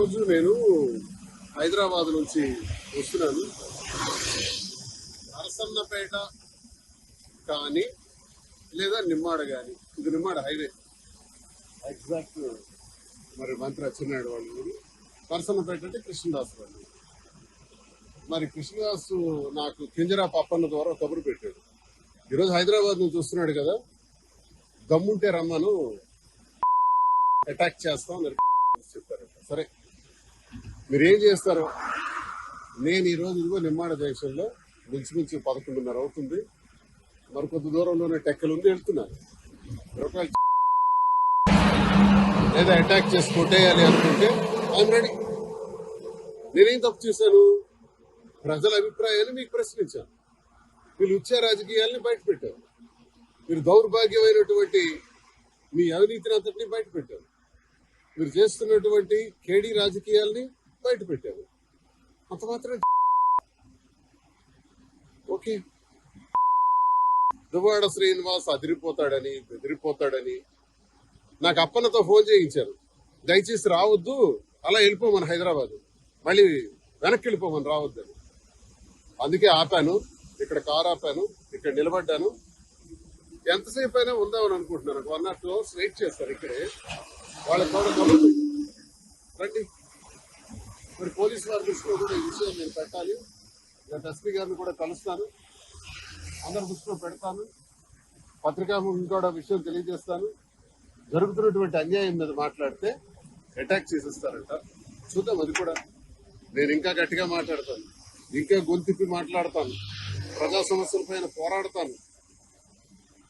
రోజు నేను హైదరాబాద్ నుంచి వస్తున్నాను. నరసన్నపేట కానీ లేదా నిమ్మాడ కానీ, ఇది నిమ్మాడ హైవే ఎగ్జాక్ట్. మరి మంత్రి అచ్చెన్నాయుడు వాళ్ళు ఊరు. నరసన్నపేట అంటే కృష్ణదాస్ వాళ్ళు. మరి కృష్ణదాసు నాకు కింజరా పప్పన్న ద్వారా కబురు పెట్టాడు. ఈరోజు హైదరాబాద్ నుంచి చూస్తున్నాడు కదా, దమ్ముంటే రమ్మను, అటాక్ చేస్తాం అని చెప్పారు. సరే, మీరేం చేస్తారు? నేను ఈరోజు ఇదిగో నిమ్మాడ జంక్షన్లో మించుమించు 11:30 అవుతుంది. మరి కొద్ది దూరంలోనే టెక్కలు ఉంది, వెళ్తున్నాను. లేదా అటాక్ చేసి కొట్టేయాలి అనుకుంటే ఐఎమ్ రెడీ. నేనేం తప్పు చేశాను? ప్రజల అభిప్రాయాన్ని మీకు ప్రశ్నించాను. మీరు ఉచ్చ రాజకీయాల్ని బయట పెట్టారు. మీరు దౌర్భాగ్యమైనటువంటి మీ అవినీతిని అంతటినీ బయట పెట్టారు. మీరు చేస్తున్నటువంటి కేడీ రాజకీయాల్ని బయట పెట్టారు. అంత మాత్రం ఓకే. దువ్వాడ శ్రీనివాస్ అదిరిపోతాడని బెదిరిపోతాడని నాకు అప్పన్నతో ఫోన్ చేయించారు. దయచేసి రావద్దు, అలా వెళ్ళిపోమని, హైదరాబాద్ మళ్ళీ వెనక్కి వెళ్ళిపోమని, రావద్దని. అందుకే ఆపాను, ఇక్కడ కారు ఆపాను, ఇక్కడ నిలబడ్డాను. ఎంతసేపు అయినా ఉందామని అనుకుంటున్నాను. 1 or 2 hours వెయిట్ చేస్తారు ఇక్కడే. వాళ్ళకి కూడా కబుర్లు రండి. మరి పోలీసు వారి దృష్టిలో కూడా ఈ విషయం నేను పెట్టాలి. నేను ఎస్పీ గారిని కూడా కలుస్తాను, అందరి దృష్టిలో పెడతాను. పత్రికా కూడా విషయం తెలియజేస్తాను. జరుగుతున్నటువంటి అన్యాయం మీద మాట్లాడితే అటాక్ చేసేస్తారంట. చూద్దాం, అది కూడా. నేను ఇంకా గట్టిగా మాట్లాడతాను, ఇంకా గొంతిప్పి మాట్లాడతాను, ప్రజా సమస్యల పైన పోరాడతాను.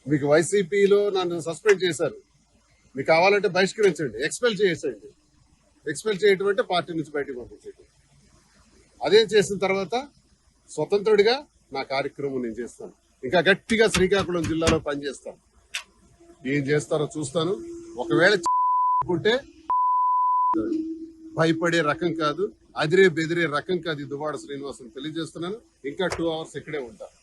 మీకు వైసీపీలో నన్ను సస్పెండ్ చేశారు, మీకు కావాలంటే బహిష్కరించండి, ఎక్స్పెల్ చేసేయండి. ఎక్స్పెల్ చేయటం అంటే పార్టీ నుంచి బయటకు పంపించేయటం. అదేం చేసిన తర్వాత స్వతంత్రుడిగా నా కార్యక్రమం నేను చేస్తాను. ఇంకా గట్టిగా శ్రీకాకుళం జిల్లాలో పనిచేస్తాను. ఏం చేస్తారో చూస్తాను. ఒకవేళ అనుకుంటే భయపడే రకం కాదు, అదిరే బెదిరే రకం కాదు ఈ దువ్వాడ శ్రీనివాసన్ తెలియజేస్తున్నాను. ఇంకా 2 hours ఇక్కడే ఉంటాను.